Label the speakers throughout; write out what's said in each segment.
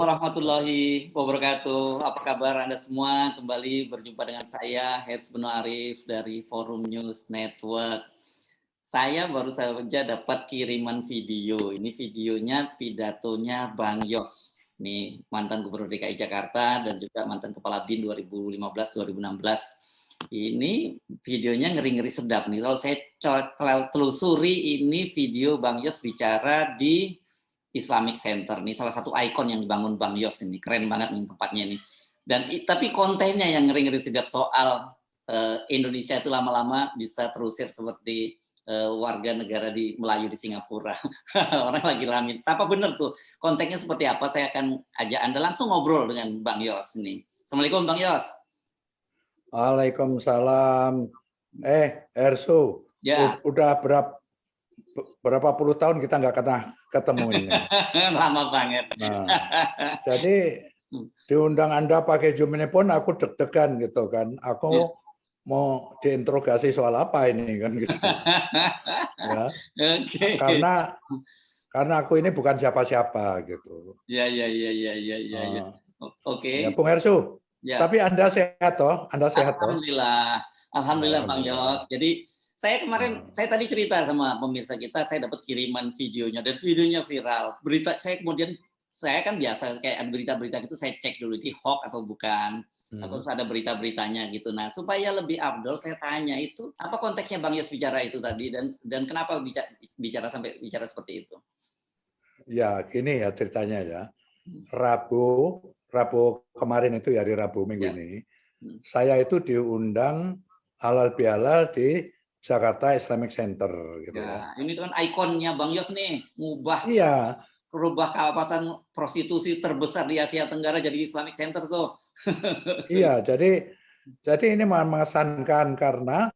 Speaker 1: warahmatullahi wabarakatuh. Apa kabar Anda semua? Kembali berjumpa dengan saya, Hersy Beno Arif dari Forum News Network. Saya baru saja dapat kiriman video. Ini videonya pidatonya Bang Yos. Ini mantan Gubernur DKI Jakarta dan juga mantan Kepala BIN 2015-2016. Ini videonya ngeri-ngeri sedap nih. Kalau saya telusuri, ini video Bang Yos bicara di Islamic Center nih, salah satu ikon yang dibangun Bang Yos ini, keren banget nih tempatnya nih. Dan tapi kontennya yang ngeri-ngeri sedap soal Indonesia itu lama-lama bisa terusir seperti warga negara di Melayu di Singapura. Orang lagi lamin. Apa bener tuh kontennya seperti apa? Saya akan ajak Anda langsung ngobrol dengan Bang Yos ini. Assalamualaikum Bang Yos.
Speaker 2: Waalaikumsalam. Ersu,
Speaker 1: Ya.
Speaker 2: udah berapa puluh tahun kita nggak pernah ketemu ini.
Speaker 1: Lama banget.
Speaker 2: Nah, jadi diundang Anda pakai Zoom ini pun aku deg-degan gitu kan. Aku mau diinterogasi soal apa ini kan gitu. Ya.
Speaker 1: Okay.
Speaker 2: Karena aku ini bukan siapa-siapa gitu.
Speaker 1: Ya. Oke.
Speaker 2: Ya, Bung Ersu. Ya. Tapi Anda sehat toh? Anda sehat toh?
Speaker 1: Alhamdulillah Bang Yos. Jadi saya kemarin, saya tadi cerita sama pemirsa kita, saya dapat kiriman videonya dan videonya viral. Berita saya kemudian, saya kan biasa kayak ada berita-berita gitu, saya cek dulu di hoax atau bukan, atau ada berita-beritanya gitu. Nah, supaya lebih afdol, saya tanya itu apa konteksnya Bang Yos bicara itu tadi dan kenapa bicara sampai bicara seperti itu?
Speaker 2: Ya, gini ya ceritanya ya. Rabu kemarin itu hari Rabu minggu ini, saya itu diundang halal bihalal di Jakarta Islamic Center gitu ya.
Speaker 1: Ini kan ikonnya Bang Yos nih, merubah kawasan prostitusi terbesar di Asia Tenggara jadi Islamic Center tuh.
Speaker 2: Iya, jadi ini mengesankan karena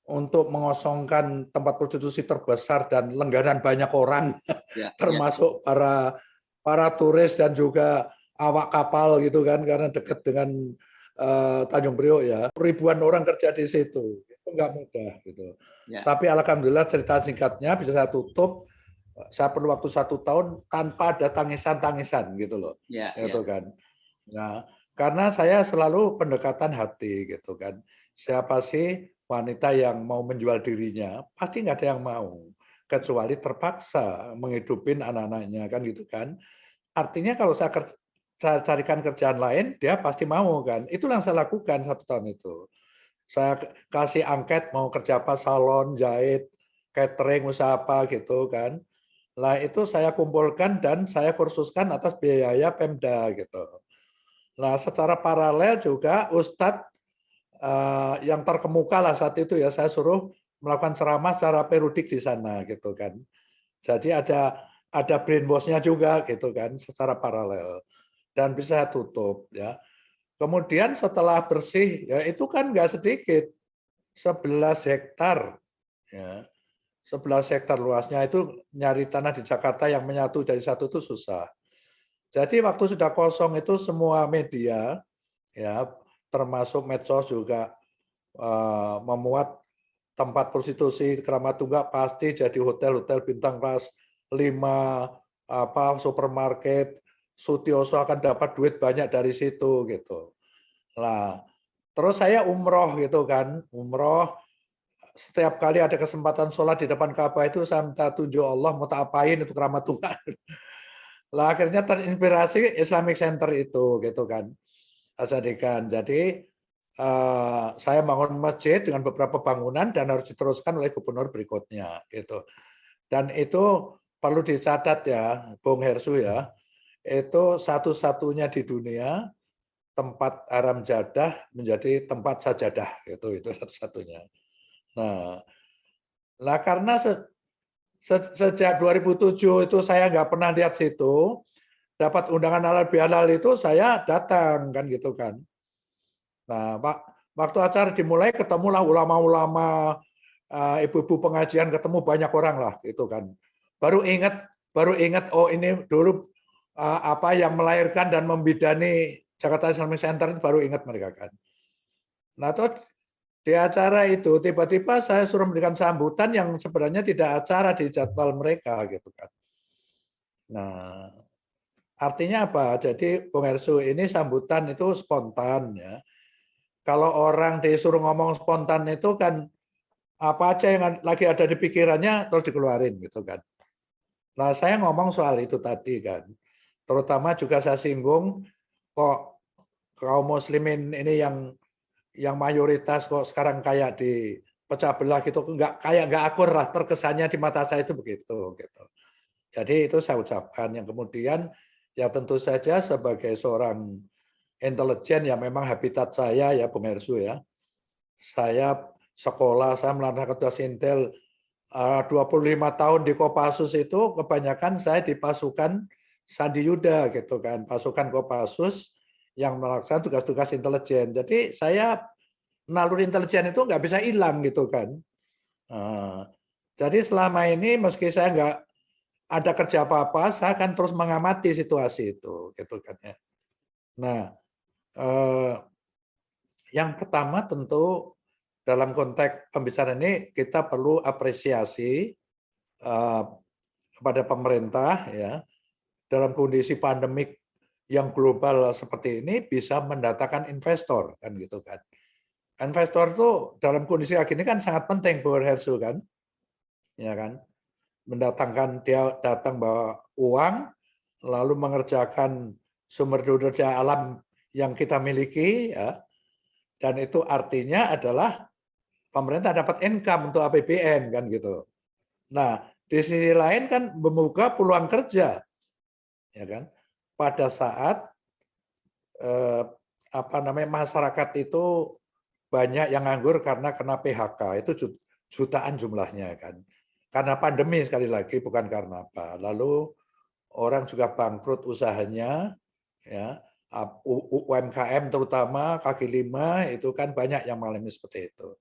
Speaker 2: untuk mengosongkan tempat prostitusi terbesar dan langganan banyak orang, termasuk para turis dan juga awak kapal gitu kan, karena dekat dengan Tanjung Priok ya, ribuan orang kerja di situ, itu nggak mudah gitu. Tapi alhamdulillah cerita singkatnya bisa saya tutup. Saya perlu waktu 1 tahun tanpa ada tangisan gitu loh, gitu kan. Nah, karena saya selalu pendekatan hati gitu kan. Siapa sih wanita yang mau menjual dirinya? Pasti nggak ada yang mau, kecuali terpaksa menghidupin anak-anaknya kan gitu kan. Artinya kalau saya carikan kerjaan lain, dia pasti mau kan. Itulah yang saya lakukan 1 tahun itu. Saya kasih angket mau kerja apa, salon, jahit, catering, usaha apa gitu kan. Lah itu saya kumpulkan dan saya kursuskan atas biaya Pemda gitu. Nah secara paralel juga Ustadz yang terkemuka lah saat itu ya saya suruh melakukan ceramah secara periodik di sana gitu kan. Jadi ada brainwash-nya juga gitu kan secara paralel dan bisa tutup ya. Kemudian setelah bersih ya itu kan nggak sedikit 11 hektar ya. 11 hektar luasnya itu nyari tanah di Jakarta yang menyatu dari satu itu susah. Jadi waktu sudah kosong itu semua media ya termasuk medsos juga memuat tempat prostitusi Kramat Tunggak pasti jadi hotel-hotel bintang kelas 5 supermarket Sutioso akan dapat duit banyak dari situ gitu. Nah, terus saya umroh gitu kan, umroh setiap kali ada kesempatan sholat di depan Ka'bah itu saya minta tunjuk Allah mau tak apain itu Kramat Tunggak. Lah akhirnya terinspirasi Islamic Center itu gitu kan. Asadikan. Jadi saya bangun masjid dengan beberapa bangunan dan harus diteruskan oleh gubernur berikutnya gitu. Dan itu perlu dicatat ya, Bung Hersu ya. Itu satu-satunya di dunia tempat haram jadah menjadi tempat sajadah itu satu-satunya. Nah, karena sejak 2007 itu saya nggak pernah lihat situ, dapat undangan halal bihalal itu saya datang kan gitu kan. Nah, waktu acara dimulai ketemulah ulama-ulama, ibu-ibu pengajian ketemu banyak orang lah gitu kan. Baru ingat oh ini dulu apa yang melahirkan dan membidani Jakarta Islamic Center baru ingat mereka kan. Nah, terus di acara itu tiba-tiba saya suruh memberikan sambutan yang sebenarnya tidak acara di jadwal mereka gitu kan. Nah, Artinya apa? Jadi Bung Hersu, ini sambutan itu spontan ya. Kalau orang disuruh ngomong spontan itu kan apa aja yang lagi ada di pikirannya terus dikeluarin gitu kan. Nah, saya ngomong soal itu tadi kan. Terutama juga saya singgung kok kaum muslimin ini yang mayoritas kok sekarang kayak dipecah belah gitu, nggak akur lah, terkesannya di mata saya itu begitu gitu. Jadi itu saya ucapkan. Yang kemudian ya tentu saja sebagai seorang intelijen ya memang habitat saya ya Bung Hersu ya. Saya sekolah, saya melaksanakan tugas intel 25 tahun di Kopassus itu kebanyakan saya di pasukan Sandi Yuda gitu kan, pasukan Kopassus yang melaksanakan tugas-tugas intelijen. Jadi saya naluri intelijen itu nggak bisa hilang gitu kan. Jadi selama ini meski saya nggak ada kerja apa-apa, saya akan terus mengamati situasi itu gitu kan ya. Nah, yang pertama tentu dalam konteks pembicaraan ini kita perlu apresiasi kepada pemerintah ya dalam kondisi pandemik yang global seperti ini bisa mendatangkan investor kan gitu kan. Investor itu dalam kondisi kayak gini kan sangat penting buat Hersu kan. Ya kan? Mendatangkan dia datang bawa uang lalu mengerjakan sumber daya alam yang kita miliki ya. Dan itu artinya adalah pemerintah dapat income untuk APBN kan gitu. Nah, di sisi lain kan membuka peluang kerja, ya kan? Pada saat masyarakat itu banyak yang nganggur karena kena PHK, itu jutaan jumlahnya kan. Karena pandemi sekali lagi bukan karena apa. Lalu orang juga bangkrut usahanya, ya. UMKM terutama kaki lima itu kan banyak yang mengalami seperti itu.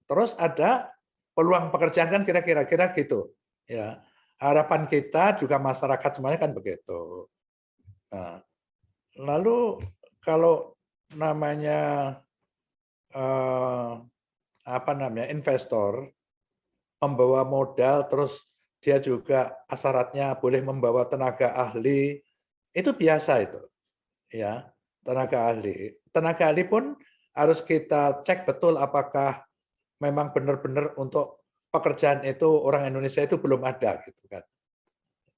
Speaker 2: Terus ada peluang pekerjaan kan kira-kira gitu. Ya. Harapan kita juga masyarakat semuanya kan begitu. Nah, lalu kalau namanya investor membawa modal terus dia juga syaratnya boleh membawa tenaga ahli, itu biasa itu. Ya, tenaga ahli. Tenaga ahli pun harus kita cek betul apakah memang benar-benar untuk pekerjaan itu orang Indonesia itu belum ada gitu kan.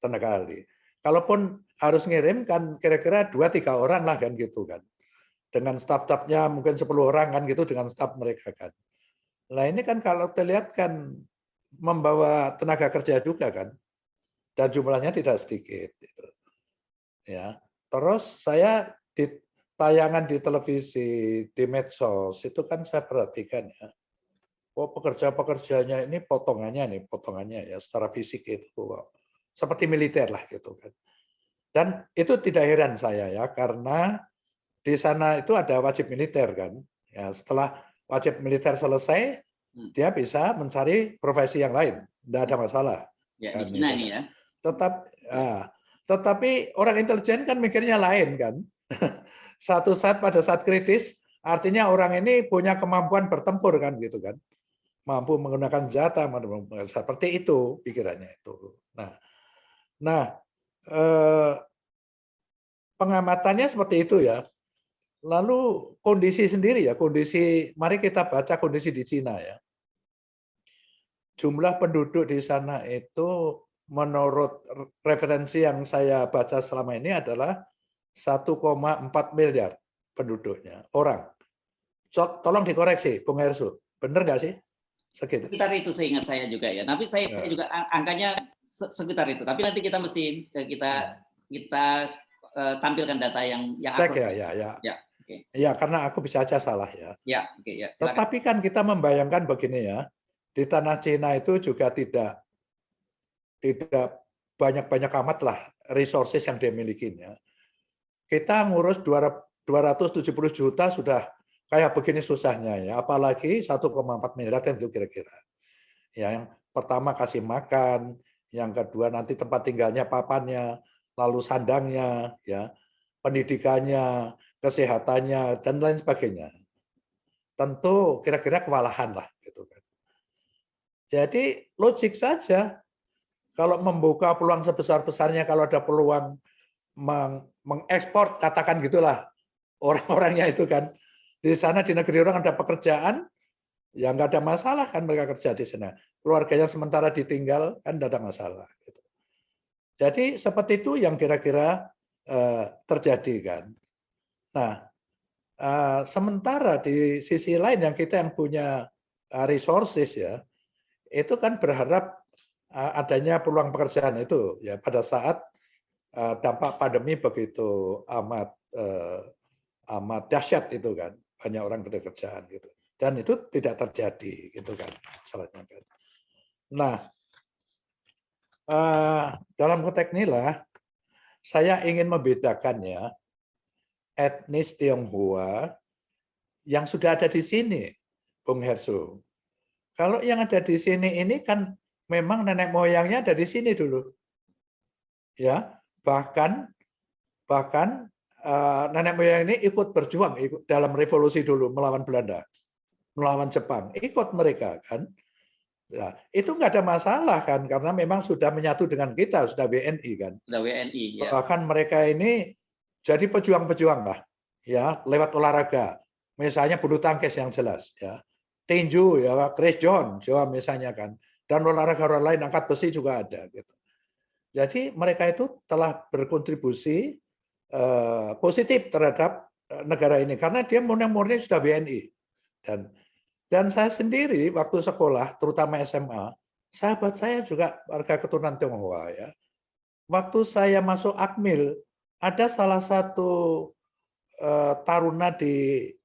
Speaker 2: Tenaga ahli. Kalaupun harus ngirim kan kira-kira 2-3 orang lah kan gitu kan. Dengan staf-stafnya mungkin 10 orang kan gitu dengan staf mereka kan. Nah ini kan kalau kita lihat kan membawa tenaga kerja juga kan. Dan jumlahnya tidak sedikit. Gitu. Ya. Terus saya di tayangan di televisi, di medsos, itu kan saya perhatikan ya. Oh pekerja-pekerjanya ini potongannya ya secara fisik itu seperti militer lah gitu kan. Dan itu tidak heran saya ya karena di sana itu ada wajib militer kan. Ya setelah wajib militer selesai, dia bisa mencari profesi yang lain, tidak ada masalah.
Speaker 1: Ya,
Speaker 2: kan,
Speaker 1: di Cina ini ya.
Speaker 2: Tetapi orang intelijen kan mikirnya lain kan. Pada saat kritis, artinya orang ini punya kemampuan bertempur kan gitu kan. Mampu menggunakan senjata, seperti itu pikirannya itu. Nah, pengamatannya seperti itu ya. Lalu kondisi sendiri ya, mari kita baca kondisi di Cina ya. Jumlah penduduk di sana itu menurut referensi yang saya baca selama ini adalah 1,4 miliar penduduknya, orang. Tolong dikoreksi, Bung Hersu. Benar nggak sih? Segitu.
Speaker 1: Sekitar itu seingat saya juga ya. Tapi saya juga angkanya sekitar itu. Tapi nanti kita mesti tampilkan data yang akurat.
Speaker 2: Ya, karena aku bisa aja salah ya.
Speaker 1: Ya,
Speaker 2: tetapi kan kita membayangkan begini ya, di tanah Cina itu juga tidak banyak-banyak amat lah resources yang dia miliki. Ya. Kita ngurus 270 juta sudah kayak begini susahnya ya, apalagi 1,4 miliar itu kira-kira. Ya, yang pertama kasih makan, yang kedua nanti tempat tinggalnya, papannya, lalu sandangnya, ya, pendidikannya, kesehatannya dan lain sebagainya. Tentu kira-kira kewalahan lah gitu kan. Jadi logik saja kalau membuka peluang sebesar-besarnya kalau ada peluang mengekspor, katakan gitulah, orang-orangnya itu kan. Di sana di negeri orang ada pekerjaan, ya nggak ada masalah kan mereka kerja di sana. Keluarganya sementara ditinggal kan tidak ada masalah. Gitu. Jadi seperti itu yang kira-kira terjadi kan. Nah, sementara di sisi lain yang kita yang punya resources ya, itu kan berharap adanya peluang pekerjaan itu ya pada saat dampak pandemi begitu amat dahsyat itu kan, banyak orang kerjaan gitu. Dan itu tidak terjadi gitu kan masalahnya kan. Nah, dalam konteks inilah saya ingin membedakan ya etnis Tionghoa yang sudah ada di sini, Bung Herso. Kalau yang ada di sini ini kan memang nenek moyangnya ada di sini dulu. Ya, bahkan nenek moyang ini ikut berjuang dalam revolusi dulu melawan Belanda, melawan Jepang, ikut mereka kan. Nah, itu nggak ada masalah kan karena memang sudah menyatu dengan kita, sudah WNI kan.
Speaker 1: Sudah WNI ya.
Speaker 2: Bahkan mereka ini jadi pejuang-pejuang lah, ya lewat olahraga. Misalnya bulu tangkis yang jelas, ya tinju ya Chris John, Jawa misalnya kan, dan olahraga lain angkat besi juga ada gitu. Jadi mereka itu telah berkontribusi positif terhadap negara ini karena dia murni sudah WNI. Dan saya sendiri waktu sekolah, terutama SMA, sahabat saya juga warga keturunan Tionghoa ya. Waktu saya masuk Akmil, ada salah satu taruna di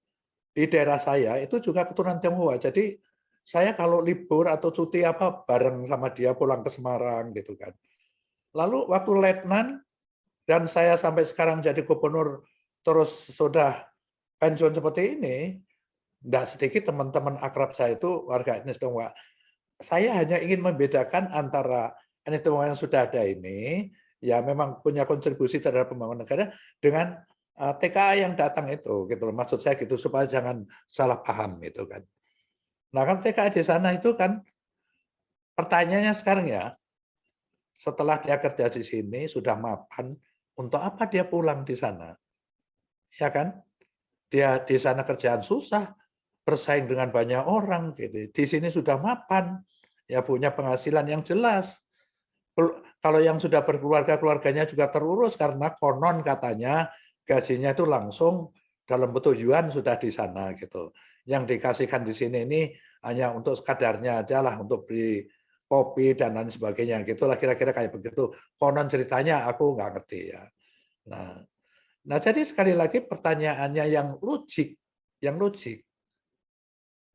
Speaker 2: daerah saya itu juga keturunan Tionghoa. Jadi saya kalau libur atau cuti apa bareng sama dia pulang ke Semarang gitu kan. Lalu waktu letnan dan saya sampai sekarang jadi gubernur terus sudah pensiun seperti ini, tidak sedikit teman-teman akrab saya itu warga etnis Tionghoa. Saya hanya ingin membedakan antara etnis Tionghoa yang sudah ada ini, ya memang punya kontribusi terhadap pembangunan negara dengan TKA yang datang itu, gitu. Maksud saya gitu supaya jangan salah paham itu kan. Nah kan TKA di sana itu kan pertanyaannya sekarang ya, setelah dia kerja di sini sudah mapan, untuk apa dia pulang di sana? Ya kan? Dia di sana kerjaan susah, bersaing dengan banyak orang gitu. Di sini sudah mapan, ya punya penghasilan yang jelas. Kalau yang sudah berkeluarga, keluarganya juga terurus karena konon katanya gajinya itu langsung dalam bentuk yuan sudah di sana gitu. Yang dikasihkan di sini ini hanya untuk sekadarnya aja lah untuk beli kopi dan lain sebagainya gitulah kira-kira kayak begitu. Konon ceritanya aku nggak ngerti ya. Nah jadi sekali lagi pertanyaannya yang logik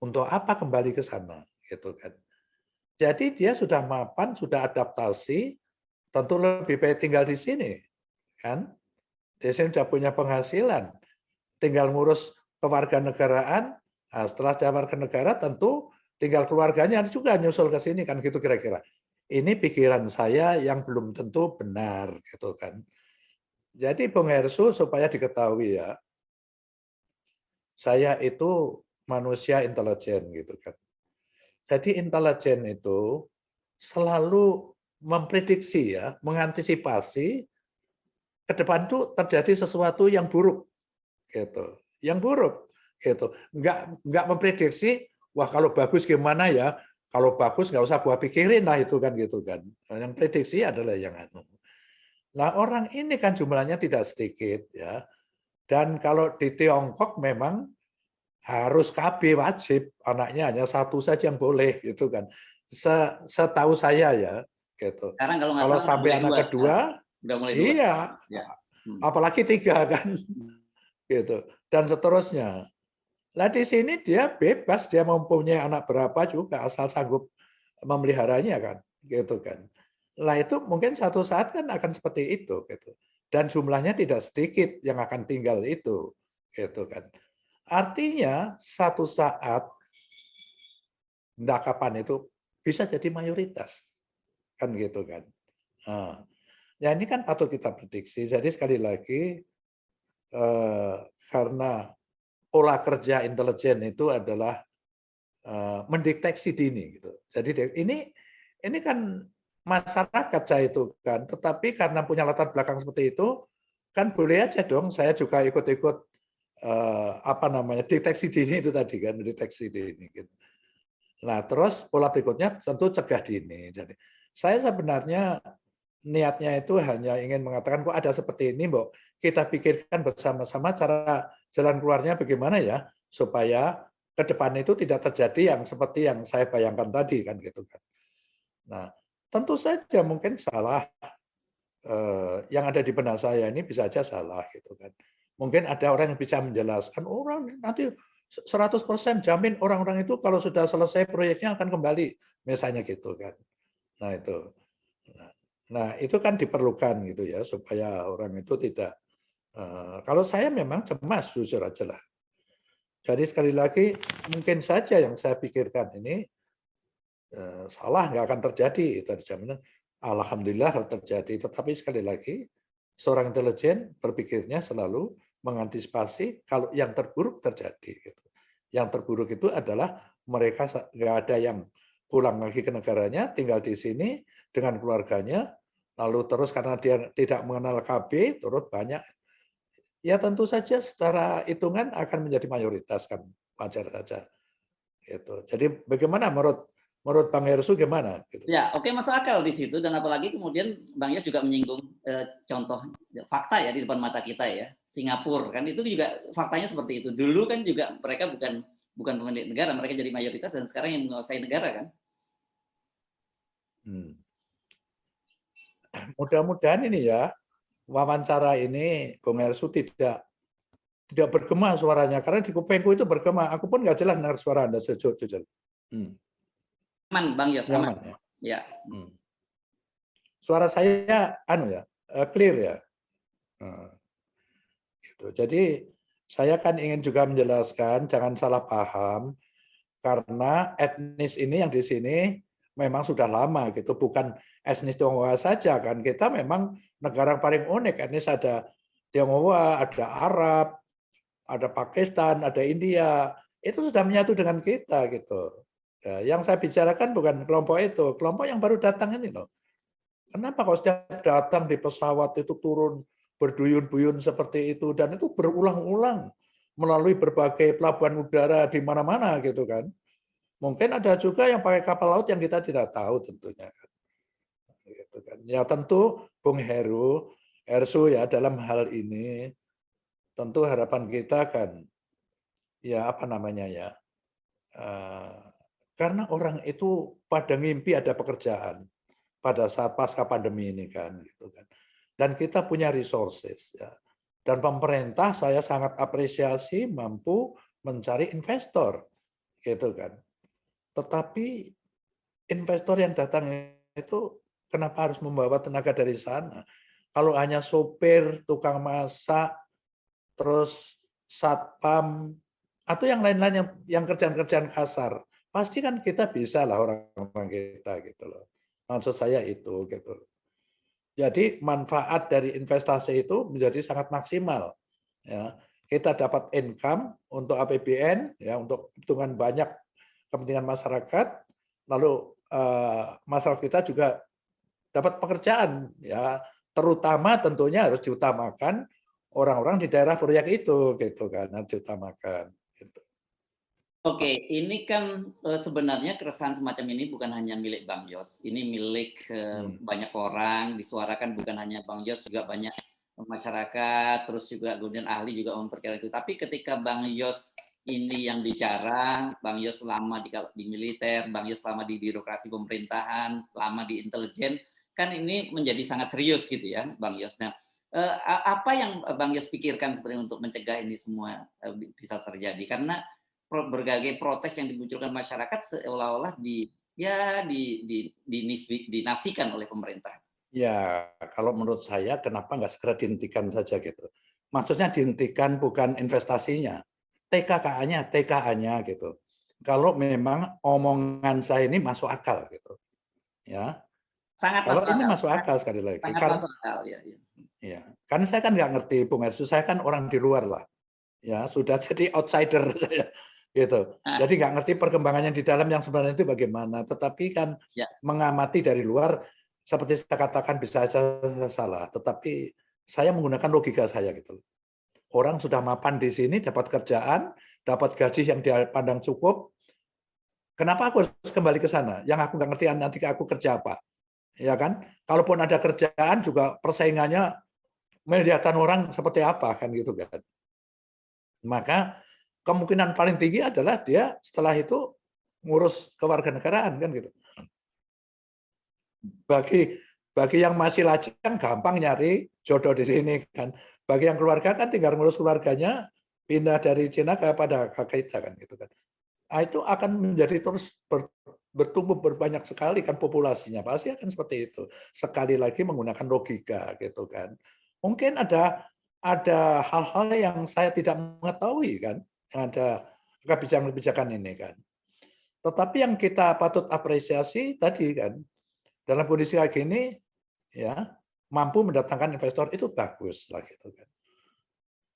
Speaker 2: untuk apa kembali ke sana gitu kan. Jadi dia sudah mapan, sudah adaptasi, tentu lebih baik tinggal di sini kan. Di sini sudah punya penghasilan, tinggal ngurus kewarganegaraan. Nah, setelah warga negara tentu tinggal keluarganya juga nyusul ke sini kan gitu kira-kira. Ini pikiran saya yang belum tentu benar gitu kan. Jadi Bung Hersu supaya diketahui ya, saya itu manusia intelijen gitu kan. Jadi intelijen itu selalu memprediksi ya, mengantisipasi ke depan itu terjadi sesuatu yang buruk gitu. Yang buruk gitu. Enggak memprediksi wah kalau bagus gimana ya? Kalau bagus nggak usah gua pikirin lah itu kan gitu kan. Yang prediksi adalah yang anu. Nah, orang ini kan jumlahnya tidak sedikit ya. Dan kalau di Tiongkok memang harus KB wajib, anaknya hanya satu saja yang boleh gitu kan. Setahu saya ya gitu.
Speaker 1: Sekarang kalau nggak
Speaker 2: Kalau
Speaker 1: salah
Speaker 2: sampai anak kedua,
Speaker 1: udah mulai dua.
Speaker 2: iya,
Speaker 1: Ya.
Speaker 2: apalagi 3 kan, gitu. Dan seterusnya. Nah di sini dia bebas, dia mempunyai anak berapa juga asal sanggup memeliharanya kan, gitu kan. Nah itu mungkin satu saat kan akan seperti itu, gitu. Dan jumlahnya tidak sedikit yang akan tinggal itu, gitu kan. Artinya satu saat entah kapan itu bisa jadi mayoritas, kan gitu kan. Nah, ya ini kan patut kita prediksi. Jadi sekali lagi karena pola kerja intelijen itu adalah mendeteksi dini gitu. Jadi ini kan masyarakat saya itu kan, tetapi karena punya latar belakang seperti itu, kan boleh aja dong. Saya juga ikut-ikut deteksi dini itu tadi kan, deteksi dini. Gitu. Nah, terus pola berikutnya tentu cegah dini. Jadi saya sebenarnya niatnya itu hanya ingin mengatakan kok ada seperti ini, Mbok. Kita pikirkan bersama-sama cara jalan keluarnya bagaimana ya supaya ke depan itu tidak terjadi yang seperti yang saya bayangkan tadi kan gitu kan. Nah, tentu saja mungkin salah yang ada di benak saya ini bisa aja salah gitu kan. Mungkin ada orang yang bisa menjelaskan orang nanti 100% jamin orang-orang itu kalau sudah selesai proyeknya akan kembali misalnya gitu kan. Nah, itu. Nah, itu kan diperlukan gitu ya supaya orang itu tidak kalau saya memang cemas jujur aja lah. Jadi sekali lagi mungkin saja yang saya pikirkan ini salah nggak akan terjadi itu jaminan. Alhamdulillah kalau terjadi. Tetapi sekali lagi seorang intelijen berpikirnya selalu mengantisipasi kalau yang terburuk terjadi. Gitu. Yang terburuk itu adalah mereka nggak ada yang pulang lagi ke negaranya, tinggal di sini dengan keluarganya, lalu terus karena dia tidak mengenal KB, terus banyak. Ya tentu saja secara hitungan akan menjadi mayoritas kan, wajar saja. Gitu. Jadi bagaimana menurut Bang Hersu gimana? Gitu.
Speaker 1: Ya, oke, masuk akal di situ, dan apalagi kemudian Bang Yos juga menyinggung contoh fakta ya di depan mata kita ya, Singapura kan itu juga faktanya seperti itu. Dulu kan juga mereka bukan pemilik negara, mereka jadi mayoritas dan sekarang yang menguasai negara kan.
Speaker 2: Mudah-mudahan ini ya wawancara ini Bung Hersu tidak bergema suaranya karena di kupengku itu bergema. Aku pun nggak jelas dengar suara Anda jujur.
Speaker 1: Aman Bang Yos, aman.
Speaker 2: Ya.
Speaker 1: Ya.
Speaker 2: Suara saya clear ya. Gitu. Jadi saya kan ingin juga menjelaskan jangan salah paham karena etnis ini yang di sini memang sudah lama gitu, bukan etnis Tionghoa saja kan. Kita memang negara yang paling unik, etnis ada Tionghoa, ada Arab, ada Pakistan, ada India. Itu sudah menyatu dengan kita gitu. Ya, yang saya bicarakan bukan kelompok itu, kelompok yang baru datang ini loh. Kenapa kalau setiap datang di pesawat itu turun berduyun-buyun seperti itu dan itu berulang-ulang melalui berbagai pelabuhan udara di mana-mana gitu kan. Mungkin ada juga yang pakai kapal laut yang kita tidak tahu tentunya kan. Gitu kan. Ya tentu Bung Hersu ya dalam hal ini tentu harapan kita kan ya karena orang itu pada ngimpi ada pekerjaan pada saat pasca pandemi ini kan gitu kan. Dan kita punya resources ya. Dan pemerintah saya sangat apresiasi mampu mencari investor gitu kan. Tetapi investor yang datang itu kenapa harus membawa tenaga dari sana? Kalau hanya sopir, tukang masak, terus satpam atau yang lain-lain yang kerjaan-kerjaan kasar, pasti kan kita bisa lah orang-orang kita gitu loh. Maksud saya itu gitu. Jadi manfaat dari investasi itu menjadi sangat maksimal. Ya, kita dapat income untuk APBN ya untuk kebutuhan banyak kepentingan masyarakat, lalu masyarakat kita juga dapat pekerjaan ya, terutama tentunya harus diutamakan orang-orang di daerah proyek itu gitu kan, harus diutamakan gitu.
Speaker 1: Oke, ini kan sebenarnya keresahan semacam ini bukan hanya milik Bang Yos, ini milik banyak orang, disuarakan bukan hanya Bang Yos, juga banyak masyarakat, terus juga kemudian ahli juga memperkirakan itu. Tapi ketika Bang Yos ini yang bicara, Bang Yos lama di militer, Bang Yos lama di birokrasi pemerintahan, lama di intelijen, kan ini menjadi sangat serius gitu ya, Bang Yos. Nah, apa yang Bang Yos pikirkan seperti untuk mencegah ini semua bisa terjadi? Karena berbagai protes yang dimunculkan masyarakat seolah-olah dinafikan oleh pemerintah.
Speaker 2: Ya, kalau menurut saya kenapa nggak segera dihentikan saja gitu. Maksudnya dihentikan bukan investasinya, TKA-nya gitu. Kalau memang omongan saya ini masuk akal gitu. Ya.
Speaker 1: Sangat
Speaker 2: kalau
Speaker 1: masuk
Speaker 2: ini
Speaker 1: akal.
Speaker 2: masuk akal sekali lagi.
Speaker 1: Sangat masuk akal ya.
Speaker 2: Ya. Karena saya kan nggak ngerti Bung Hersu, saya kan orang di luar lah. Ya, sudah jadi outsider saya gitu. Jadi nggak ngerti perkembangannya di dalam yang sebenarnya itu bagaimana. Tetapi kan mengamati dari luar seperti saya katakan bisa saja salah. Tetapi saya menggunakan logika saya gitu. Orang sudah mapan di sini, dapat kerjaan, dapat gaji yang dia pandang cukup. Kenapa aku harus kembali ke sana? Yang aku nggak ngerti nanti aku kerja apa, ya kan? Kalaupun ada kerjaan juga persaingannya melihatkan orang seperti apa kan gitu kan. Maka kemungkinan paling tinggi adalah dia setelah itu ngurus kewarganegaraan kan gitu. Bagi yang masih lajang gampang nyari jodoh di sini kan. Bagi yang keluarga kan tinggal ngurus keluarganya, pindah dari Cina kepada kita kan gitu kan. Nah, itu akan menjadi terus bertumbuh berbanyak sekali kan populasinya, pasti akan seperti itu. Sekali lagi menggunakan logika gitu kan. Mungkin ada hal-hal yang saya tidak mengetahui kan, ada kebijakan-kebijakan ini kan. Tetapi yang kita patut apresiasi tadi kan, dalam kondisi kayak gini ya mampu mendatangkan investor itu bagus lah gitu kan.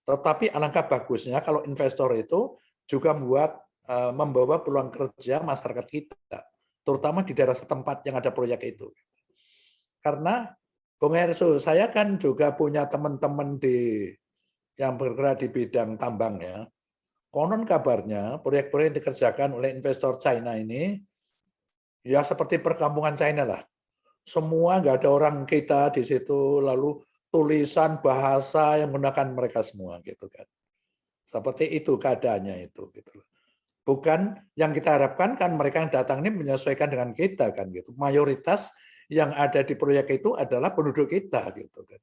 Speaker 2: Tetapi alangkah bagusnya kalau investor itu juga membawa peluang kerja masyarakat kita, terutama di daerah setempat yang ada proyek itu. Karena Bung Hersu, saya kan juga punya teman-teman yang bergerak di bidang tambang ya. Konon kabarnya proyek-proyek yang dikerjakan oleh investor China ini ya seperti perkampungan China lah. Semua nggak ada orang kita di situ, lalu tulisan bahasa yang menggunakan mereka semua gitu kan. Seperti itu keadaannya itu gitu. Bukan yang kita harapkan kan mereka yang datang ini menyesuaikan dengan kita kan gitu. Mayoritas yang ada di proyek itu adalah penduduk kita gitu kan.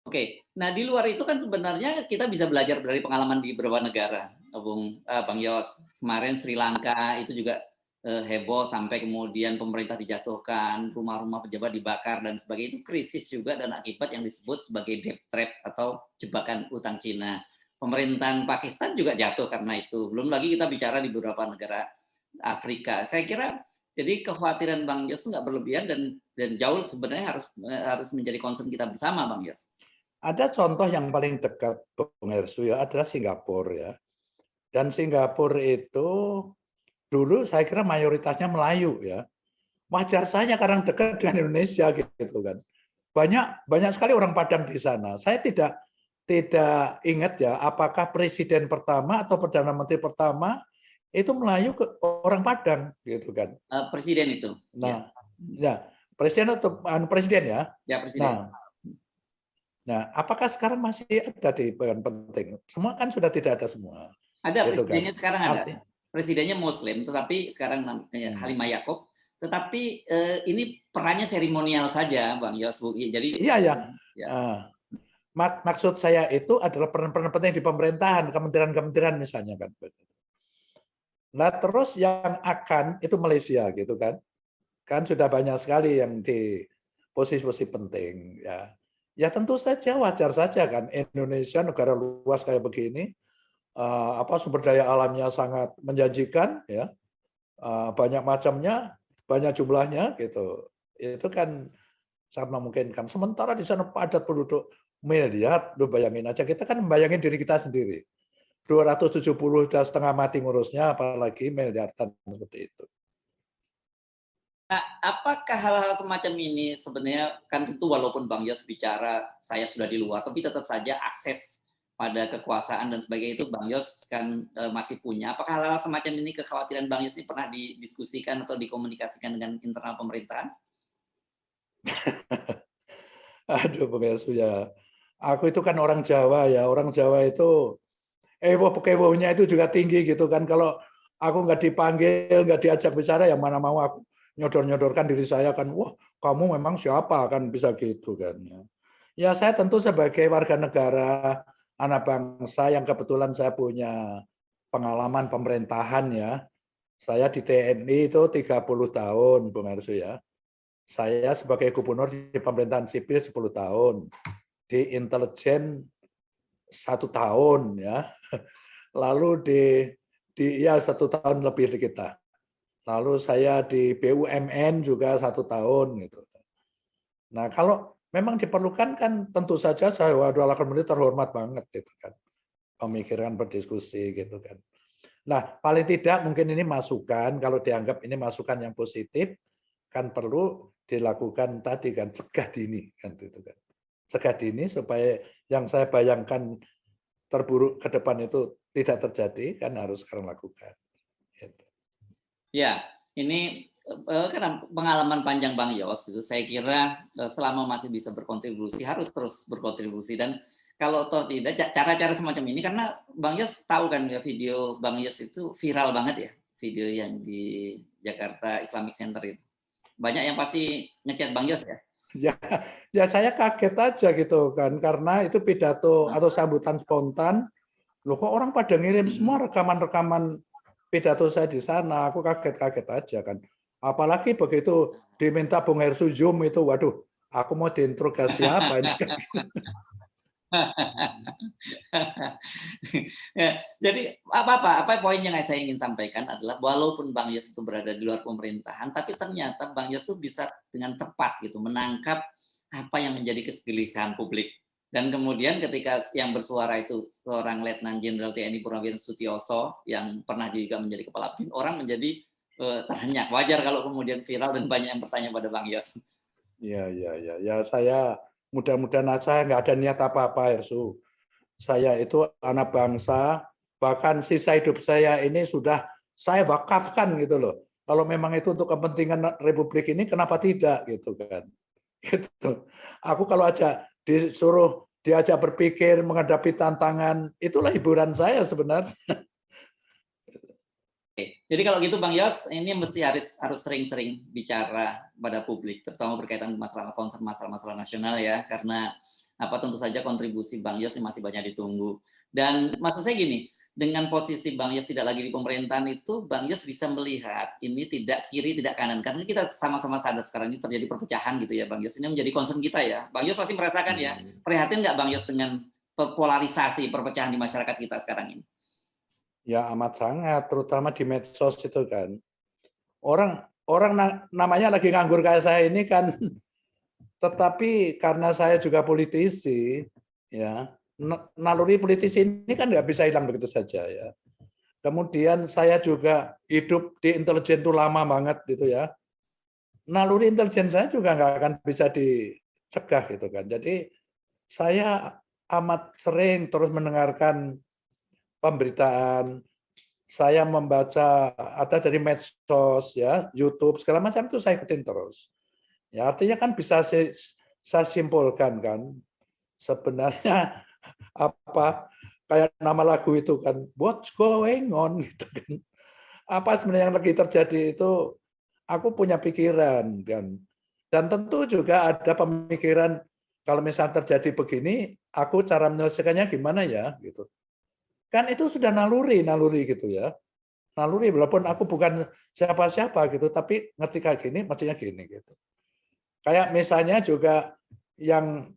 Speaker 1: Oke, nah di luar itu kan sebenarnya kita bisa belajar dari pengalaman di beberapa negara, Bang Yos. Kemarin Sri Lanka itu juga heboh sampai kemudian pemerintah dijatuhkan, rumah-rumah pejabat dibakar dan sebagainya. Itu krisis juga dan akibat yang disebut sebagai debt trap atau jebakan utang Cina. Pemerintahan Pakistan juga jatuh karena itu. Belum lagi kita bicara di beberapa negara Afrika. Saya kira jadi kekhawatiran Bang Yos nggak berlebihan dan jauh sebenarnya harus menjadi concern kita bersama, Bang Yos.
Speaker 2: Ada contoh yang paling dekat, Bung Hersu, ya, adalah Singapura ya. Dan Singapura itu dulu saya kira mayoritasnya Melayu ya. Wajar saja karena dekat dengan Indonesia gitu kan. Banyak sekali orang Padang di sana. Saya tidak ingat ya apakah presiden pertama atau perdana menteri pertama itu Melayu ke orang Padang gitu kan.
Speaker 1: Presiden itu.
Speaker 2: Nah, ya presiden atau presiden ya.
Speaker 1: Ya presiden.
Speaker 2: Nah, apakah sekarang masih ada di bagian penting? Semua kan sudah tidak ada semua.
Speaker 1: Ada
Speaker 2: gitu
Speaker 1: presidennya
Speaker 2: kan.
Speaker 1: sekarang ada. Presidennya Muslim, tetapi sekarang Halimah Yacob. Tetapi ini perannya seremonial saja, Bang Yos. Jadi
Speaker 2: iya ya. Maksud saya itu adalah peran-peran penting di pemerintahan, kementerian-kementerian misalnya kan. Nah terus yang akan itu Malaysia gitu kan. Kan sudah banyak sekali yang di posisi-posisi penting ya. Ya tentu saja wajar saja kan Indonesia negara luas kayak begini, sumber daya alamnya sangat menjanjikan ya, banyak macamnya, banyak jumlahnya gitu. Itu kan sangat memungkinkan. Sementara di sana padat penduduk miliar, lu bayangin aja kita kan membayangin diri kita sendiri. 270 sudah setengah mati ngurusnya, apalagi miliaran seperti itu.
Speaker 1: Nah, apakah hal-hal semacam ini sebenarnya kan tentu walaupun Bang Yos bicara saya sudah di luar, tapi tetap saja akses pada kekuasaan dan sebagainya itu Bang Yos kan masih punya. Apakah hal-hal semacam ini kekhawatiran Bang Yos ini pernah didiskusikan atau dikomunikasikan dengan internal pemerintahan?
Speaker 2: Aduh, Bang Yos ya. Aku itu kan orang Jawa ya. Orang Jawa itu ewo-pekewonya itu juga tinggi gitu kan. Kalau aku nggak dipanggil, nggak diajak bicara, yang mana mau aku nyodor-nyodorkan diri saya kan, wah kamu memang siapa kan bisa gitu kan. Ya saya tentu sebagai warga negara, anak bangsa yang kebetulan saya punya pengalaman pemerintahan ya. Saya di TNI itu 30 tahun, Bung Hersu ya. Saya sebagai gubernur di pemerintahan sipil 10 tahun. Di intelijen 1 tahun ya. Lalu di 1 tahun lebih di kita. Lalu saya di BUMN juga 1 tahun gitu. Nah kalau memang diperlukan kan tentu saja saya adalah komunitas terhormat banget gitu kan. Pemikiran berdiskusi gitu kan. Nah paling tidak mungkin ini masukan, kalau dianggap ini masukan yang positif kan perlu dilakukan tadi kan, cegah dini kan itu kan. Cegah dini supaya yang saya bayangkan terburuk ke depan itu tidak terjadi kan harus sekarang lakukan. Gitu.
Speaker 1: Ya, ini karena pengalaman panjang Bang Yos itu saya kira selama masih bisa berkontribusi harus terus berkontribusi, dan kalau toh tidak cara-cara semacam ini, karena Bang Yos tahu kan ya video Bang Yos itu viral banget ya, video yang di Jakarta Islamic Center itu. Banyak yang pasti ngechat Bang Yos ya.
Speaker 2: Ya saya kaget aja gitu kan, karena itu pidato atau sambutan spontan, loh kok orang pada ngirim semua rekaman-rekaman pidato saya di sana, aku kaget-kaget aja kan. Apalagi begitu diminta Bung Hersu Zoom itu, waduh, aku mau diinterogasi apa ini?
Speaker 1: Ya, jadi apa poin yang saya ingin sampaikan adalah walaupun Bang Yos itu berada di luar pemerintahan, tapi ternyata Bang Yos itu bisa dengan tepat gitu menangkap apa yang menjadi kegelisahan publik. Dan kemudian ketika yang bersuara itu seorang Letnan Jenderal TNI Purnawirawan Sutioso yang pernah juga menjadi kepala BIN, orang menjadi terhenyak. Wajar kalau kemudian viral dan banyak yang bertanya pada Bang Yos.
Speaker 2: Ya, saya mudah-mudahan saya nggak ada niat apa-apa, Hersu. Saya itu anak bangsa, bahkan sisa hidup saya ini sudah saya wakafkan gitu loh. Kalau memang itu untuk kepentingan Republik ini, kenapa tidak gitu kan? Gitu. Aku kalau aja disuruh diajak berpikir menghadapi tantangan, itulah hiburan saya sebenarnya.
Speaker 1: Oke. Jadi kalau gitu Bang Yos, ini mesti harus sering-sering bicara pada publik, terutama berkaitan masalah concern masalah-masalah nasional ya, karena tentu saja kontribusi Bang Yos masih banyak ditunggu. Dan maksud saya gini, dengan posisi Bang Yos tidak lagi di pemerintahan itu, Bang Yos bisa melihat ini tidak kiri, tidak kanan. Karena kita sama-sama sadar sekarang ini terjadi perpecahan gitu ya Bang Yos. Ini menjadi concern kita ya. Bang Yos pasti merasakan ya. Prihatin nggak Bang Yos dengan polarisasi, perpecahan di masyarakat kita sekarang ini?
Speaker 2: Ya amat sangat, terutama di medsos itu kan. Orang namanya lagi nganggur kayak saya ini kan, tetapi karena saya juga politisi, ya naluri politisi ini kan nggak bisa hilang begitu saja ya. Kemudian saya juga hidup di intelijen itu lama banget gitu ya. Naluri intelijen saya juga nggak akan bisa dicegah gitu kan. Jadi saya amat sering terus mendengarkan pemberitaan, saya membaca ada dari medsos ya, YouTube segala macam itu saya ikutin terus. Ya artinya kan bisa saya simpulkan kan sebenarnya apa kayak nama lagu itu kan, what's going on gitu kan. Apa sebenarnya yang lagi terjadi itu, aku punya pikiran kan. Dan tentu juga ada pemikiran kalau misalnya terjadi begini, aku cara menyelesaikannya gimana ya gitu. Kan itu sudah naluri gitu ya. Naluri walaupun aku bukan siapa-siapa gitu, tapi ngerti kayak gini maksudnya gini gitu. Kayak misalnya juga yang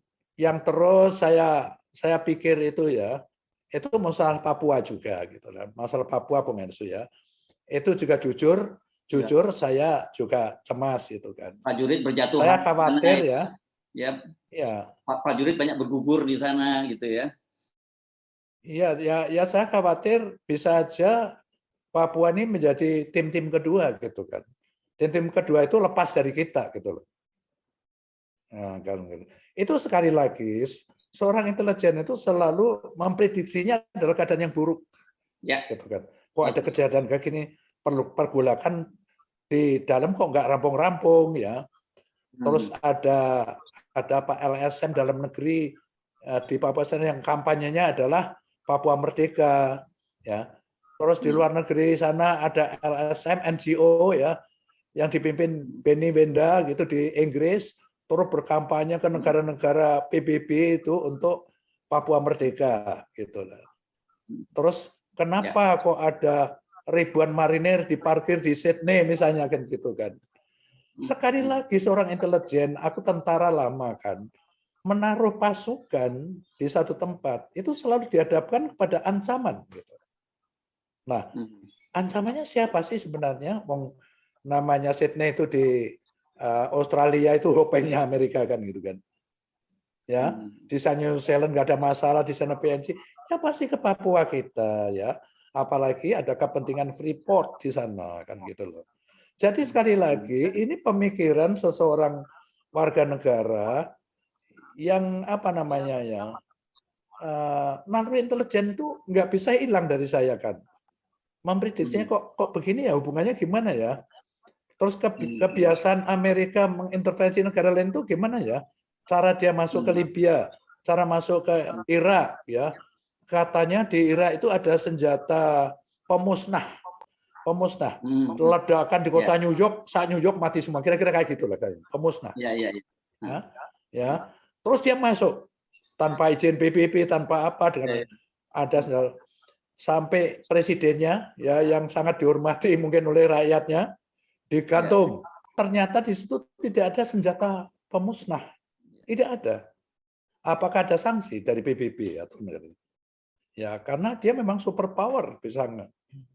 Speaker 2: terus saya pikir itu ya, itu masalah Papua juga gitu lah. Masalah Papua Bung Hersu ya. Itu juga jujur saya juga cemas gitu kan.
Speaker 1: Prajurit berjatuhan.
Speaker 2: Saya khawatir ya.
Speaker 1: Ya. Prajurit banyak bergugur di sana gitu ya.
Speaker 2: Iya, saya khawatir bisa aja Papua ini menjadi tim-tim kedua gitu kan. Tim kedua itu lepas dari kita gitu loh. Nah, itu sekali lagi seorang intelijen itu selalu memprediksinya adalah keadaan yang buruk.
Speaker 1: Ya.
Speaker 2: Gitu kan. Kok ada kejadian kayak gini, perlu pergolakan di dalam kok nggak rampung-rampung ya. Terus ada apa LSM dalam negeri di Papua sana yang kampanyenya adalah Papua Merdeka ya. Terus di luar negeri sana ada LSM NGO ya yang dipimpin Benny Wenda gitu di Inggris, terus berkampanye ke negara-negara PBB itu untuk Papua Merdeka gitu lah. Terus kenapa kok ada ribuan marinir diparkir di Sydney misalnya kan gitu kan. Sekali lagi seorang intelijen, aku tentara lama kan, menaruh pasukan di satu tempat itu selalu dihadapkan kepada ancaman gitu. Nah, ancamannya siapa sih sebenarnya? Namanya Sydney itu di Australia itu hopengnya Amerika kan gitu kan. Ya, di sana New Zealand nggak ada masalah, di sana PNG, ya pasti ke Papua kita ya. Apalagi ada kepentingan Freeport di sana kan gitu loh. Jadi sekali lagi ini pemikiran seseorang warga negara yang apa namanya ya, naluri intelijen itu nggak bisa hilang dari saya kan. Memprediksinya kok begini ya, hubungannya gimana ya? Terus kebiasaan Amerika mengintervensi negara lain itu gimana ya? Cara dia masuk ke Libya, cara masuk ke Irak ya. Katanya di Irak itu ada senjata pemusnah. Ledakan di kota New York, saat New York mati semua. Kira-kira kayak gitu lah kayaknya. Pemusnah. Ya. Terus dia masuk tanpa izin PBB, tanpa apa, dengan ada senjata. Sampai presidennya ya yang sangat dihormati mungkin oleh rakyatnya digantung. Ternyata di situ tidak ada senjata pemusnah. Tidak ada. Apakah ada sanksi dari PBB atau negara? Ya, karena dia memang superpower, bisa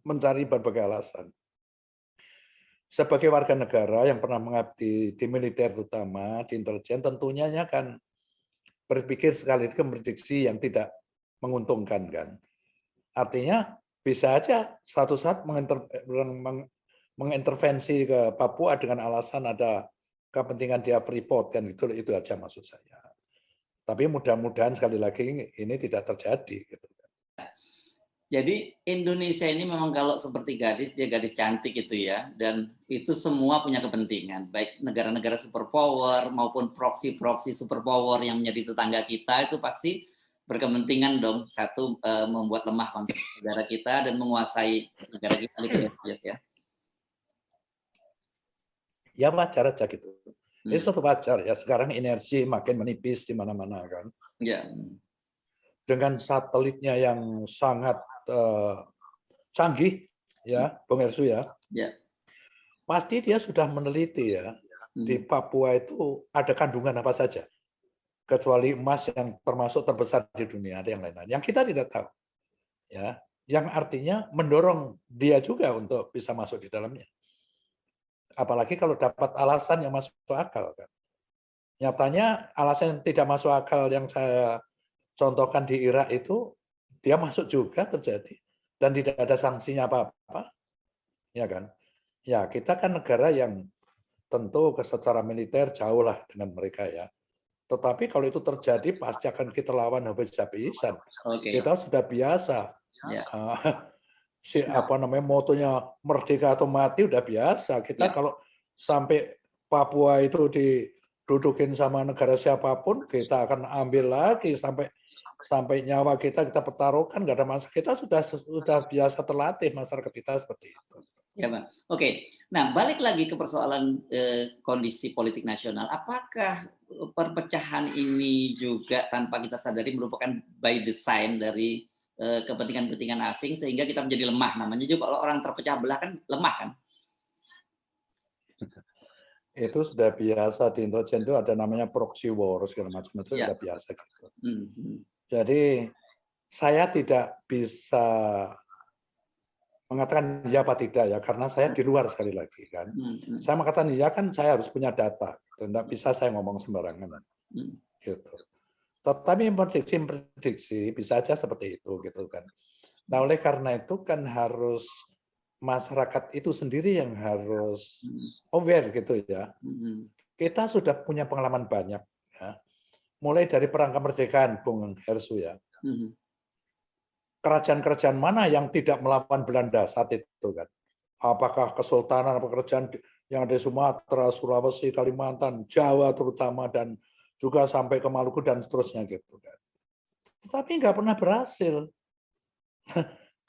Speaker 2: mencari berbagai alasan. Sebagai warga negara yang pernah mengabdi di militer terutama, di intelijen, tentunya kan berpikir sekali memprediksi yang tidak menguntungkan kan. Artinya bisa aja suatu saat mengintervensi ke Papua dengan alasan ada kepentingan dia Freeport kan, itu aja maksud saya. Tapi mudah-mudahan sekali lagi ini tidak terjadi gitu.
Speaker 1: Jadi Indonesia ini memang kalau seperti gadis, dia gadis cantik gitu ya, dan itu semua punya kepentingan, baik negara-negara superpower maupun proksi-proksi superpower yang menjadi tetangga kita itu pasti berkepentingan dong, satu membuat lemah bangsa negara kita dan menguasai negara kita gitu ya.
Speaker 2: Ya wajar aja gitu. Itu suatu wajar ya. Sekarang energi makin menipis di mana-mana kan.
Speaker 1: Ya.
Speaker 2: Dengan satelitnya yang sangat canggih ya, Bung Ersu ya.
Speaker 1: Ya.
Speaker 2: Pasti dia sudah meneliti ya. Di Papua itu ada kandungan apa saja. Kecuali emas yang termasuk terbesar di dunia, ada yang lain-lain. Yang kita tidak tahu. Ya, yang artinya mendorong dia juga untuk bisa masuk di dalamnya. Apalagi kalau dapat alasan yang masuk akal kan. Nyatanya alasan yang tidak masuk akal yang saya contohkan di Irak itu dia masuk juga terjadi dan tidak ada sanksinya apa-apa. Ya kan? Ya, kita kan negara yang tentu secara militer jauh lah dengan mereka ya. Tetapi kalau itu terjadi pasti akan kita lawan habis-habisan. Kita sudah biasa. Motonya merdeka atau mati udah biasa. Kita kalau sampai Papua itu didudukin sama negara siapapun, kita akan ambil lagi sampai nyawa kita pertaruhkan, nggak ada masalah. Kita sudah biasa terlatih masyarakat kita seperti itu.
Speaker 1: Ya, Bang. Oke. Nah, balik lagi ke persoalan kondisi politik nasional. Apakah perpecahan ini juga tanpa kita sadari merupakan by design dari kepentingan-kepentingan asing sehingga kita menjadi lemah? Namanya juga kalau orang terpecah belah kan lemah kan?
Speaker 2: Itu sudah biasa di intelijen itu ada namanya proxy war segala macam itu sudah biasa gitu. Jadi saya tidak bisa mengatakan iya apa tidak ya, karena saya di luar sekali lagi kan. Saya mengatakan iya kan saya harus punya data, tidak bisa saya ngomong sembarangan. Gitu. Tetapi prediksi bisa aja seperti itu gitu kan. Nah oleh karena itu kan harus masyarakat itu sendiri yang harus aware gitu ya. Kita sudah punya pengalaman banyak ya. Mulai dari perang kemerdekaan Bung Hersu ya. Kerajaan-kerajaan mana yang tidak melawan Belanda saat itu kan? Apakah kesultanan atau kerajaan yang ada di Sumatera, Sulawesi, Kalimantan, Jawa terutama dan juga sampai ke Maluku dan seterusnya gitu kan. Tapi nggak pernah berhasil.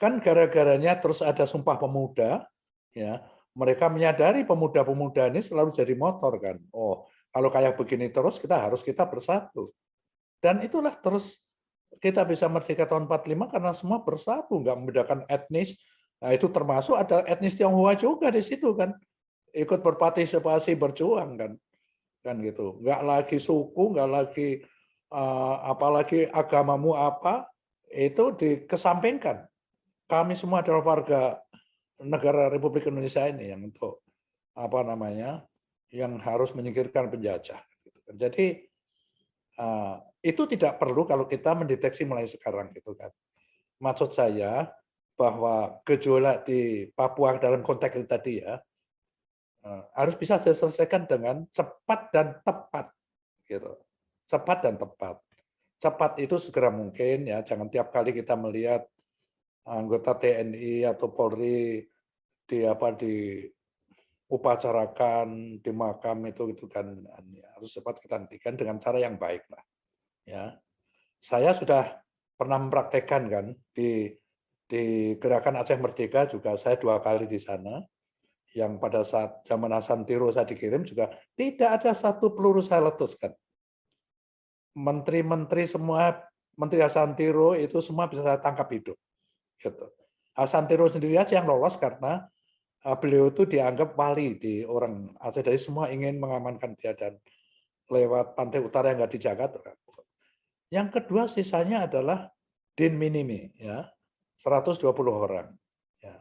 Speaker 2: Kan gara-garanya terus ada Sumpah Pemuda, ya mereka menyadari pemuda-pemuda ini selalu jadi motor kan. Oh kalau kayak begini terus kita bersatu. Dan itulah terus kita bisa merdeka tahun 45 karena semua bersatu, nggak membedakan etnis. Nah, itu termasuk ada etnis Tionghoa juga di situ kan, ikut berpartisipasi berjuang kan gitu. Nggak lagi suku, nggak lagi apalagi agamamu apa, itu dikesampingkan. Kami semua adalah warga negara Republik Indonesia ini yang untuk yang harus menyingkirkan penjajah. Jadi itu tidak perlu kalau kita mendeteksi mulai sekarang gitu kan. Maksud saya bahwa gejolak di Papua dalam konteks itu tadi ya, harus bisa diselesaikan dengan cepat dan tepat, gitu. Cepat dan tepat. Cepat itu segera mungkin ya, jangan tiap kali kita melihat anggota TNI atau Polri diupacarakan di makam itu kan harus cepat kita hentikan dengan cara yang baik lah. Ya, saya sudah pernah mempraktekkan kan di Gerakan Aceh Merdeka juga saya 2 kali di sana. Yang pada saat zaman Hasan Tiro saya dikirim juga tidak ada satu peluru saya letuskan. Menteri-menteri semua, Menteri Hasan Tiro itu semua bisa saya tangkap hidup. Gitu. Hasan Tiro sendiri aja yang lolos karena beliau itu dianggap wali di orang Aceh, dari semua ingin mengamankan dia dan lewat pantai utara yang nggak dijaga. Yang kedua sisanya adalah din minimi, ya 120 orang. Ya.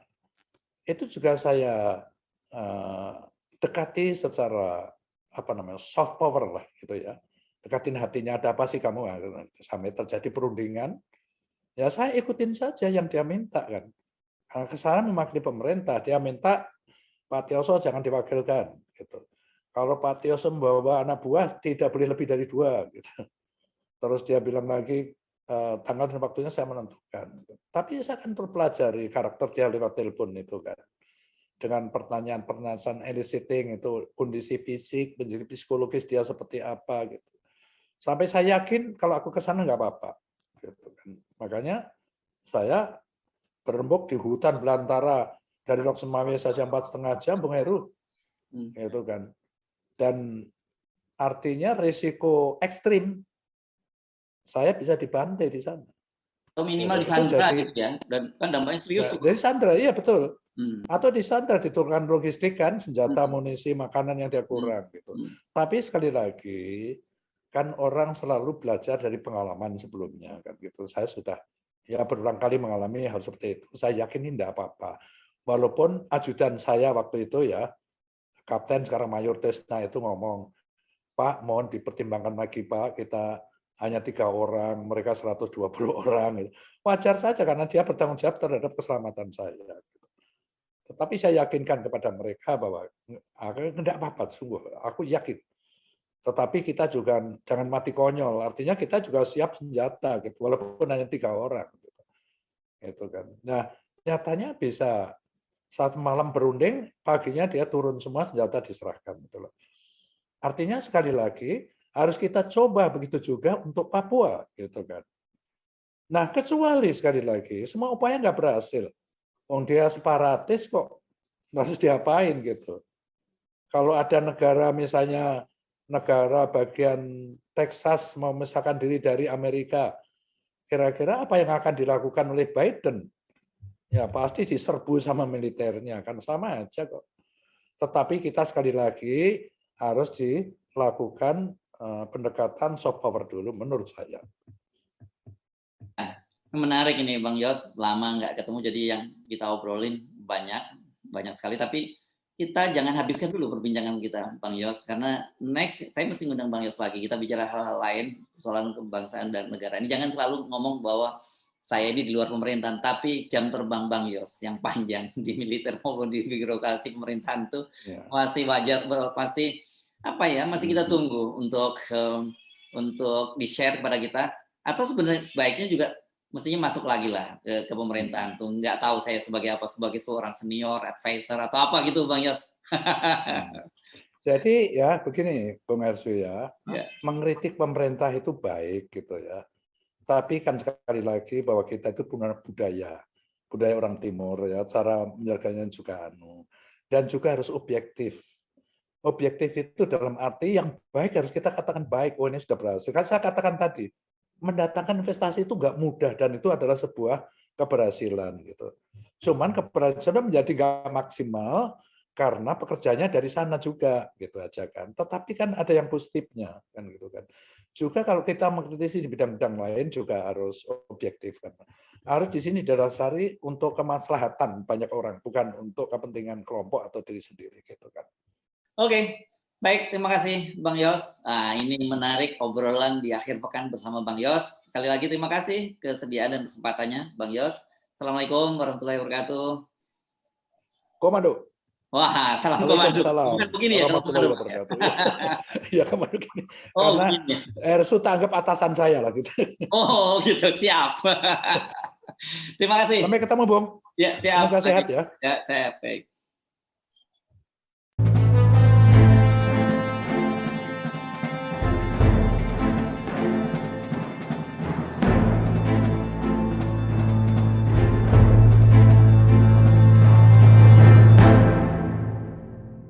Speaker 2: Itu juga saya dekati secara soft power lah gitu ya, dekatin hatinya, ada apa sih kamu, sampai terjadi perundingan ya saya ikutin saja yang dia minta kan, karena kesalahan mewakili pemerintah, dia minta Pak Tioso jangan diwakilkan gitu, kalau Pak Tioso membawa anak buah tidak boleh lebih dari 2 gitu. Terus dia bilang lagi tanggal dan waktunya saya menentukan, tapi saya akan terpelajari karakter dia lewat telepon itu kan, dengan pertanyaan eliciting itu kondisi fisik, menjadi psikologis dia seperti apa gitu. Sampai saya yakin kalau aku ke sana nggak apa-apa. Gitu kan. Makanya saya berembuk di hutan belantara dari Lok Semawe saja 4,5 jam, Bung Heru. Gitu kan. Dan artinya risiko ekstrim saya bisa dibantai di sana.
Speaker 1: Atau minimal disandra gitu ya. Dan kan dampaknya serius tuh.
Speaker 2: Dari sandra, iya betul. Atau disandra, diturunkan logistik kan, senjata, amunisi, makanan yang dia kurang gitu. Tapi sekali lagi kan orang selalu belajar dari pengalaman sebelumnya kan gitu. Saya sudah ya berulang kali mengalami hal seperti itu. Saya yakin ini tidak apa-apa. Walaupun ajudan saya waktu itu ya, Kapten sekarang Mayor Tesna itu ngomong, Pak mohon dipertimbangkan lagi Pak, kita hanya 3 orang, mereka 120 orang. Gitu. Wajar saja karena dia bertanggung jawab terhadap keselamatan saya. Tetapi saya yakinkan kepada mereka bahwa tidak apa-apa, sungguh, aku yakin. Tetapi kita juga jangan mati konyol, artinya kita juga siap senjata, gitu, walaupun hanya 3 orang. Gitu kan. Nah, nyatanya bisa saat malam berunding, paginya dia turun semua, senjata diserahkan. Gitu loh. Artinya sekali lagi harus kita coba begitu juga untuk Papua, gitu kan. Nah, kecuali sekali lagi semua upaya nggak berhasil. Dia separatis kok, harus diapain gitu. Kalau ada negara misalnya negara bagian Texas mau memisahkan diri dari Amerika, kira-kira apa yang akan dilakukan oleh Biden? Ya pasti diserbu sama militernya, kan sama aja kok. Tetapi kita sekali lagi harus dilakukan pendekatan soft power dulu menurut saya.
Speaker 1: Menarik ini Bang Yos, lama nggak ketemu jadi yang kita obrolin banyak sekali, tapi kita jangan habiskan dulu perbincangan kita Bang Yos, karena next saya mesti ngundang Bang Yos lagi, kita bicara hal-hal lain, persoalan kebangsaan dan negara. Ini jangan selalu ngomong bahwa saya ini di luar pemerintahan, tapi jam terbang Bang Yos yang panjang di militer maupun di birokrasi pemerintahan itu masih wajar, masih masih kita tunggu untuk di-share kepada kita, atau sebaiknya juga mestinya masuk lagi lah ke pemerintahan tuh, nggak tahu saya sebagai apa, sebagai seorang senior, advisor atau apa gitu Bang Yos.
Speaker 2: Jadi ya begini Bung Ersu ya, mengkritik pemerintah itu baik gitu ya. Tapi kan sekali lagi bahwa kita itu punya budaya orang Timur ya, cara menjaganya juga dan juga harus objektif. Objektif itu dalam arti yang baik harus kita katakan baik, oh ini sudah berhasil. Kan saya katakan tadi, mendatangkan investasi itu nggak mudah dan itu adalah sebuah keberhasilan gitu. Cuman keberhasilan menjadi nggak maksimal karena pekerjaannya dari sana juga gitu aja kan. Tetapi kan ada yang positifnya kan gitu kan. Juga kalau kita mengkritisi di bidang-bidang lain juga harus objektif kan. Harus di sini didasari untuk kemaslahatan banyak orang, bukan untuk kepentingan kelompok atau diri sendiri gitu kan.
Speaker 1: Oke. Baik, terima kasih Bang Yos. Nah, ini menarik obrolan di akhir pekan bersama Bang Yos. Sekali lagi terima kasih kesediaan dan kesempatannya Bang Yos. Assalamualaikum warahmatullahi wabarakatuh.
Speaker 2: Komando.
Speaker 1: Wah, salam komando.
Speaker 2: Waalaikumsalam
Speaker 1: Bukan begini ya kalau
Speaker 2: warahmatullahi
Speaker 1: komando.
Speaker 2: wabarakatuh. Ya komando gini.
Speaker 1: Oh,
Speaker 2: Karena
Speaker 1: begini.
Speaker 2: RSU tanggap atasan saya lah gitu.
Speaker 1: Oh, gitu. Siap. Terima kasih.
Speaker 2: Sampai ketemu, Bung.
Speaker 1: Ya, siap.
Speaker 2: Semoga sehat ya.
Speaker 1: Ya, sehat. Baik.